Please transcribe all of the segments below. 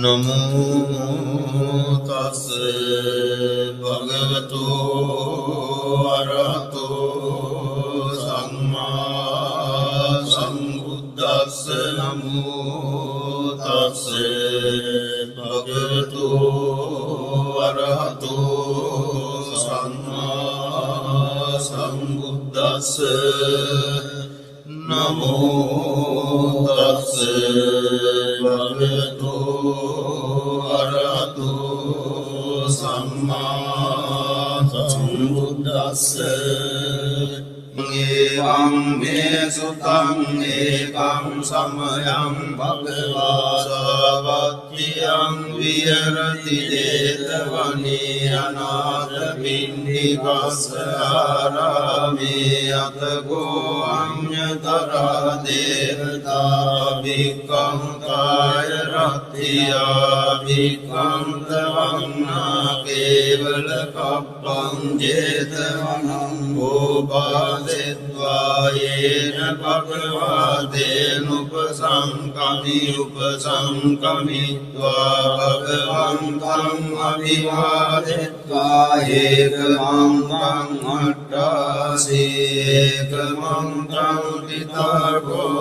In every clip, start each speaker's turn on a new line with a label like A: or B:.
A: නමෝ තස් භගවතු අරහතෝ සම්මා සම්බුද්දස්ස නමෝ තස් භගවතු අරහතෝ සම්මා සම්බුද්දස්ස නමෝ තස් භගවතු අරහතෝ සම්මා සම්බුද්දස්ස එවං මේ සුතං ඒකං සමයං භගවා සාවත්තියං විහෙරති 제තවනේ අනාථ පිණ්ඩිකස්ස ආරාමේ අතකෝ අඤ්ඤතරා දේවතා භික්ඛං කාය රත්තියා භික්ඛං තවන්නා කේවල කප්පං 제තවනං උපාදෙත්වායේන භගවාදේන උපසංකමිත්වා භගවන්තං අභිවාදෙත්වා ඒකමන්තං අට්ඨාසීකමන්තං පිතර්ගෝසාදේ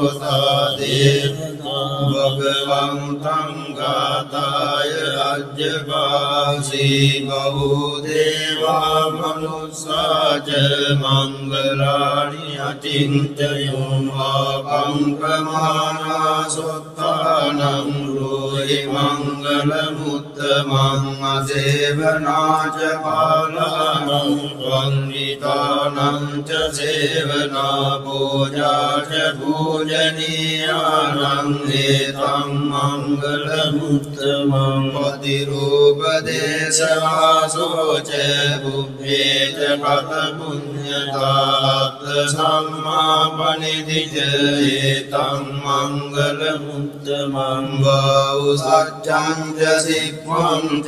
A: භගවන්තං ගාතාය අජ්ජපාසී බහුදේවා මනුස්සාච මංගලානි අචින්තයෝ ආපංකමානා සොත්තානං රෝහි මංගල මුත්තමං අසේවනාච පාලානං වන්විතානං ච සේවනා පූජාච පූජනීයානං ඒතං මංගල මුත්තමං පතිරූපදේශවාසෝච බුද්ධේච කත පුඤ්ඤතාත් සම්මාපනිදිච ඒතං මංගල මුත්තමං බෞසච්ඡං ච සික්ඛං ච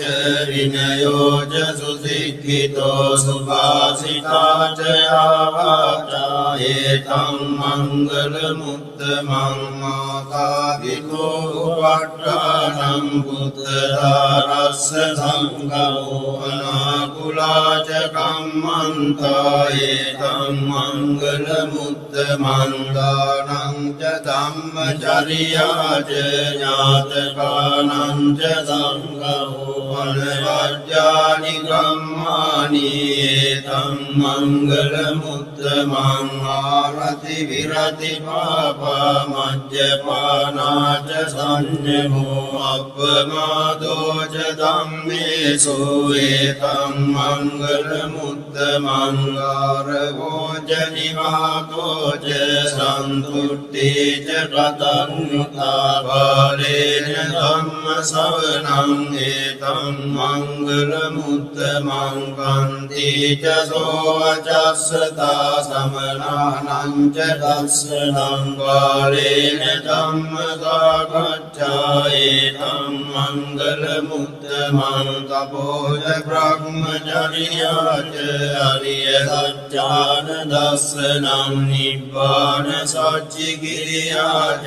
A: විනයෝ ච සුසික්ඛිතෝ සුභාසිතා ච ආවාචා ඒතං මංගල මුත්තමං මාතාවිතෝ උපට්ඨානං පුත්‍රාරස්ස සංඝෝ අනාකුලාච කම්මන්තා ඒතං මංගල මුත්තමං දානං ච ධම්මචර්යා ච ඥාතකානං ච සංඝෝ අනවජ්ජානි කම්මානි ඒතං මංගල මුත්තමං ආරති විරති පාපා මජ්ජපානා ච සංයමෝ අප්පමාදෝ ච ධම්මේසු ඒතං මංගල මුත්තමං ආරවෝ ච නිවාතෝ ච සන්තුට්ඨේ ච කතඤ්ඤුතා බාලේන ධම්ම ශ්‍රවණං ඒතං මංගල මුත්තමං කන්ති ච සෝවචස්සතා සමනානං ච දස්සනං බාලේන ධම්ම සාකච්ඡා ඒතං මංගල මුත්තමං තපෝච බ්‍රහ්මචර්යා ච අරිය සත්‍යාන දස්සනං නිබ්බාන සච්චිකිරියා ච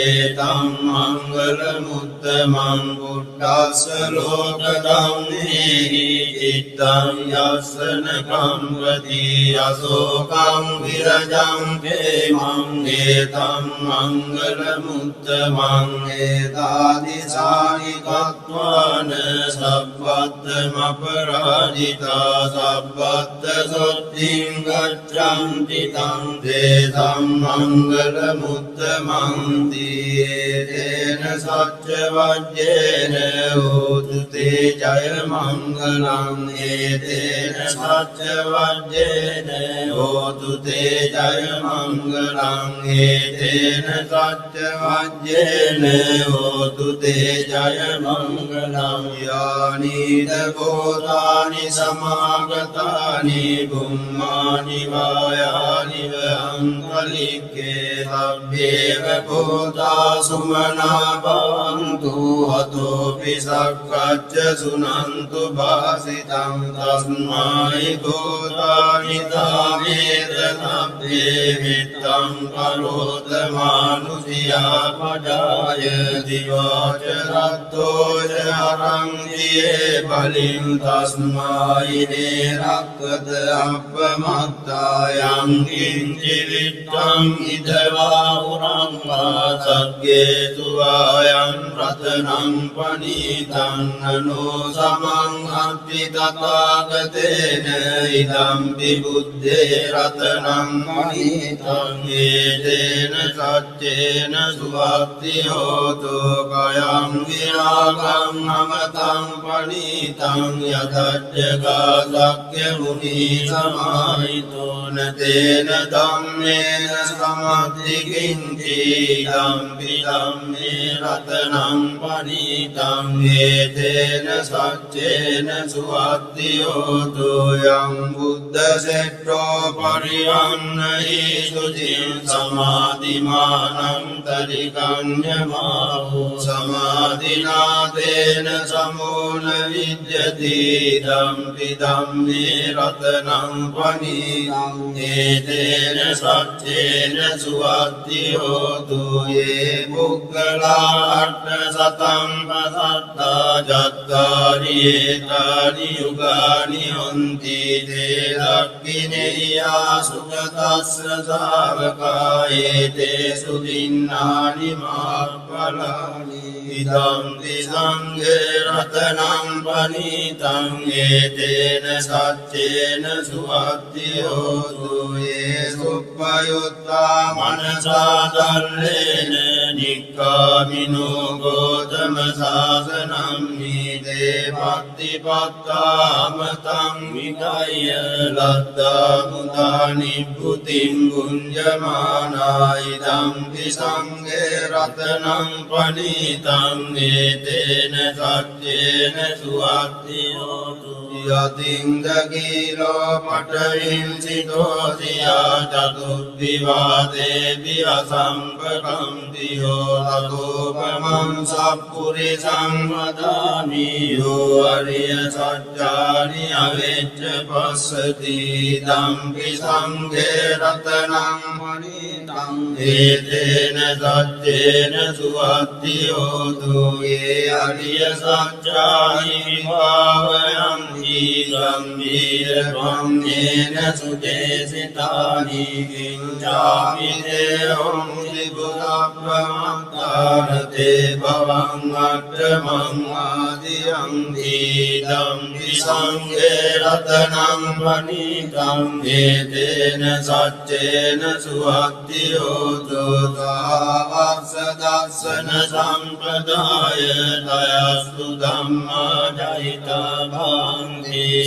A: ඒතං මංගල මුත්තමං බුද්ධස්ස ලෝක ධම්මේහි චිත්තං යස්සන කම්වති අසෝකං විරජං කේමං ඒතං මංගල මුත්තමං ඒතාදිසානි කତ୍වාන සබ්බත්තම අපරාජිතා සබ්බත්ත සොත්තිං ගච්ඡන්ති තං තේසං මංගල මුත්තමං තේන සච්ච වජ්ජේන හෝතු තේ ජය මංගලං ඒතේන සච්ච වජ්ජේන හෝතු තේ ජය මංගලං ඒතේන සච්ච වජ්ජේන හෝතු තේ ජය මංගලං යානිද භූතානි සමාගතානි බුම්මානි වායානි අංකලික්කේ සබ්බේව භූතා සුමනා භවන්තු හතෝ පිසක්ඛච්ච සුනන්තු භාසිතං තස්මයි භූතානි දාමේත සබ්බේ මිත්තං කරෝත මානුසියා ජායති වාචරත්තෝච අරංජියේ බලින් තස්මායිනේ රක්කත අපමත්තායං කිංචිවිට්ටං ඉදවා උරංවා සග්ගේතුවායන් රතනං පනීතං නනෝ සමං අත්ති තථාගතේන ඉදම්පි බුද්දේ රතනං පනීතං ඒතේන සච්චේන සුවක්ති හෝතු කයං විරාගං නමතං පනීතං යතච්චගා සක්්‍ය මුනි සමාහිතෝන තේන ධම්මේන සමත්ති කිංචි ධම්පි ධම්මේ රතනං පනීතං ඒතේන සච්චේන සුවක්ති හෝතු යං බුද්ධ සෙට්ඨෝ පරිවන්නහි සුචින් සමාධිමානං තරිකඤ්ඤමාහෝ සමාධිනාතේන සමෝන විද්‍යති ධම්පි ධම්මේ රතනං පනීතං ඒතේන සච්චේන සුවක්ති හෝතු යේ පුග්ගලා අට්ඨ සතං පසත්තා චත්තාරි ඒතානි යුගානි හොන්ති තේ දක්ඛිනේයා සුගතස්ස සාවකායේ තේ සුදින්නානි මාප්පලානි ඉදං දිසංඝේ රතනං පනීතං ඒතේන සච්චේන සුවක්ති හෝතු යේ සුප්පයුත්තා මනසා දල්ලේන නික්ඛාමිනෝ ගෝතම සාසනං මීදේ පත්තිපත්තාමතං විගය ලද්දා මුදා නිබ්බුතිං ගුඤ්ජමානායිදං විසංඝේ රතනං පනීතං ඒතේන සච්චේන සුවක්ති හෝතු යතින්දගීලෝ පටවින්සිතෝසියා චතුද්දිවාදේ විවසම්පකම්තියෝ තතෝපමං සප්පුරිසං වදාමි යෝ අරිය සත්‍යානි අවෙච්ච පස්සති ධම්පි සංඝේ රතනං පනීතං ඒතේන සච්චේන සුවක්ති හෝතු යේ අරිය සත්‍යානි විභාවයං ගම්බීර ප්‍රඥේන සුදේසිතානි කිංචාපි දේවං ත්‍රිපුරප්‍රමත්තාරතේ භවං අට්ඨමං ආදියං දීදම් විසංඝේ රතනං පනීතං ඒතේන සච්චේන සුවක්ති හෝතු තාවස්ස දස්සන සම්පදාය දයස්තු ධම්මා ජහිතා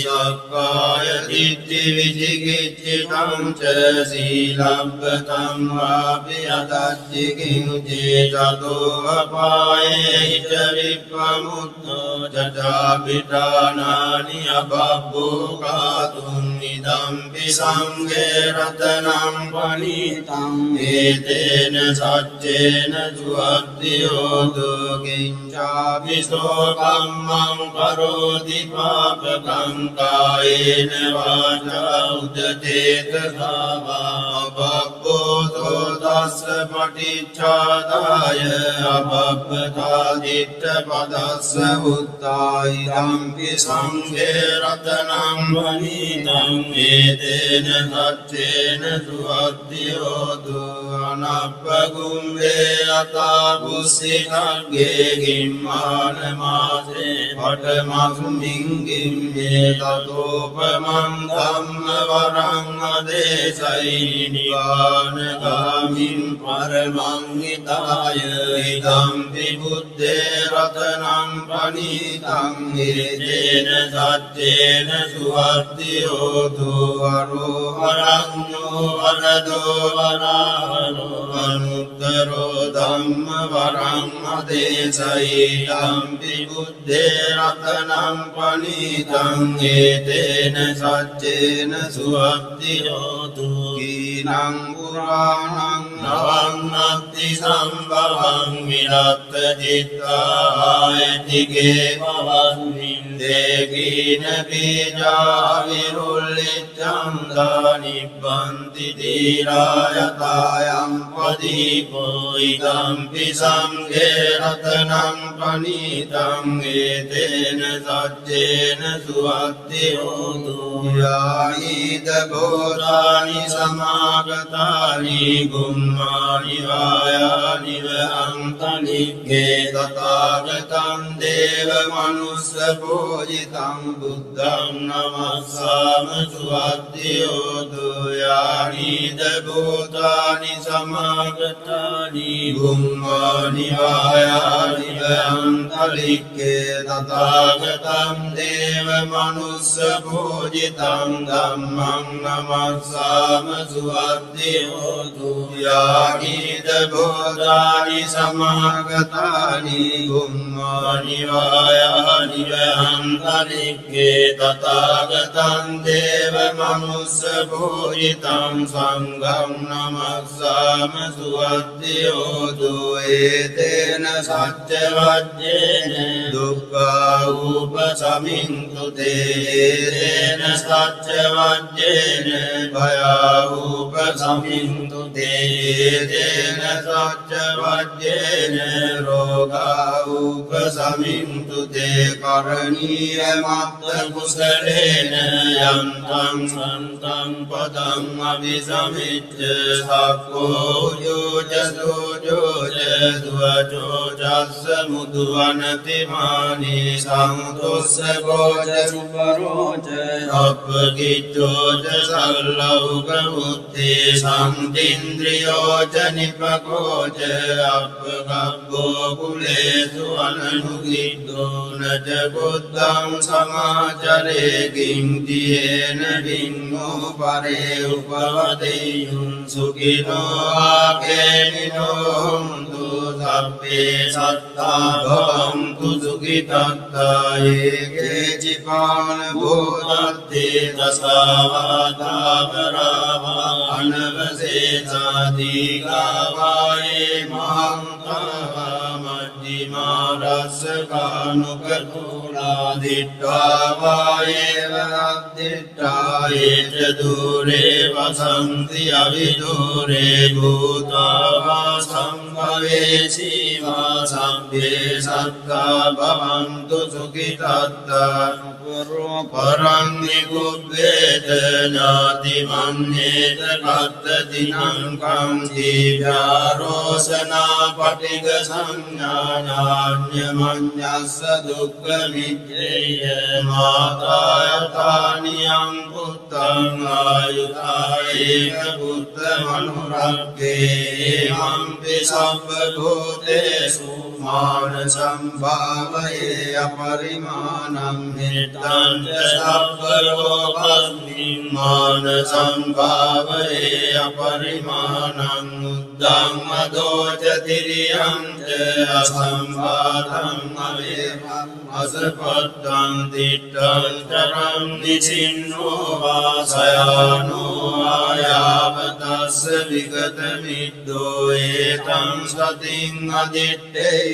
A: සක්කාය දිට්ඨි විචිකිච්ඡිතං ච සීලබ්බතං වාපි අදච්චි කිංචේ චතෝ අපායේ හිත විප්පමුත්තෝ චචාපිඨානානි අබබ්බෝ කාතුං ඉදම්පි සංඝේ රතනං පනීතං ඒතේන සච්චේන සුවක්ති හෝතු කිංචාපිසෝ කම්මං කරෝති පාපකං කායේන වාචා උදචේතසාවා අබබ්බෝතෝ තස්ස පටිච්චාදාය අබබ්බතා දිට්ඨ පදස්ස උත්තායි ධම්පි සංඝේ රතනං පනීතං ඒතේන සච්චේන සුවක්ති හෝතු අනප්පගුම්බේ අතා පුස්සිකග්ගේ ගිම්මාන මාසේ පඨමස්මින්ගිම්මේ තතෝපමං ධම්ම වරං අදේශයි නිවානගාමින් පරමං හිතාය ඉදම්පි බුද්දේ රතනං පනීතං ඒතේන සච්චේන සුවක්ති හෝතු වරෝහරඤ්ඤෝ වරදෝ වරාහනෝ අනුත්තරෝ ධම්ම වරං අදේශයි ඉදම්පි බුද්දේ රතනං පනීතං ඒතේන සච්චේන සුවක්ති හෝතු කීනං පුරාණං නවන්නත්ති සම්භවං විරත්ත චිත්තායතිකේ පවස්මින්දේ කීන බීජා විරුල්ලිච්ඡං දානිබ්බන්ති දීරායතායං පදීපෝ ඉදම්පි සංඝේ රතනං පනීතං ඒතේන සච්චේන සුවත්තියෝතු යායිද බෝධානි සමාගතානි ගුම්මානි වායානි වහන්තනික්කේ තථාගතං දේව මනුස්ස පූජිතං බුද්ධං නමස්සාම සුවත්තියෝතු යායිද බෝධානි සමාගතානි ගුම්මානි වායානි වහන්තනික්කේ තථාගතං දේව මනුස්ස පූජිතං ධම්මං නමස්සාම සුවත්තියෝතු යාගීද බෝධානි සමාගතානි ගුම්මානි වායානි වහන්තනික්කේ තථාගතං දේව මනුස්ස පූජිතං සංඝං නමස්සාම සුවත්තියෝතු ඒතේන සච්ච වජ්ජේන දුක්ඛා උපසමින්තු තේන සච්ච වජ්ජේන භයා උපසමින්තු තේන සච්ච වජ්ජේන රෝගා උපසමින්තු තේ කරණීය මත්ත කුසලේන යන්තං සන්තං පදං අபிසමිච්ඡ සක්ඛෝ යෝජසෝ යෝජ දුවචෝ චස්ස මුදුවනති මානි සම්තුස්ස ගෝච සුපරෝච අපගිච්ඡෝච සල්ලෞක මුත්තේ සම්දින්ද්‍රියෝච නිපකෝච අපගබ්බෝ කුලේසු අනනුගිද්දෝ නච බුද්ධං සමාචරේ කිංතියේන වින්නෝ පරේ උපවදෙය්‍යුං සුඛිනෝ ආකේනිනෝ හොන්තු සබ්බේ සත්තා භවන්තු සුඛිතත්තා ඒකේ චිපාන භූතත්තේ දසවාතා පරාවා අනවසේතාදීගාවායේ මහන්තාවා මජ්ජිමා රස්සකානුකතුලා දිට්ඨාවායේ වද්දිට්ඨායේ දුරේ වසන්ති අවිදුරේ භූතාවා සංභවේසීවා සම්භේ සත්තා භවන්තු සුඛිතත්තා පරං නිකුබ්බේත නාති මන්නේත කත්තතිනං කංති ව්‍යාරෝසනා පටිග සංඥානාඤ්ඤ මඤ්ඤස්ස දුක්ඛ මිච්ඡේය මාතායතානියං පුත්තං ආයුතායේක පුත්ත මනුරක්ඛේ මම්පි සබ්බ භූතේසු මාන සම්භාවයේ අපරිමාණං හිතං සබ්බ ලෝකස්මින් මාන සම්භාවයේ අපරිමාණං උද්දං මදෝච තිරියං ච අසම්භාතං අවේවං අසපත්තං දිට්ඨං තරං නිසින්නෝ වාසයානෝ ආයාවතස්ස විගත මිද්දෝ ඒතං සතින් අදිත්තේය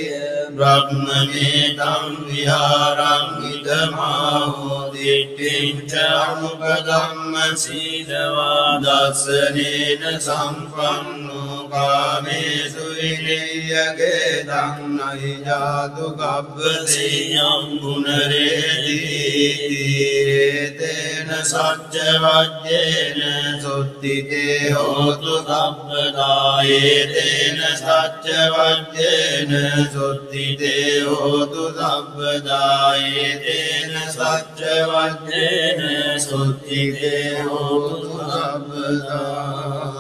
A: බ්‍රහ්මමේතං විහාරං ඉදමාහෝ දිට්ඨිං ච අනුපදම්ම සීදවා දස්සනේන සම්පන්නෝ කාමේසු විනයගේ ධම්මයි ජාතු ගබ්බසේයං පුනරේදීතේන සච්ච වජ්ජේන සුත්තිතේ හෝතු සබ්බදායේතේන සච්ච වජ්ජේන සුත්තිතේ හෝතු සබ්බදායේතේන සච්ච වජ්ජේන සුත්තිතේ හෝතු සබ්බදා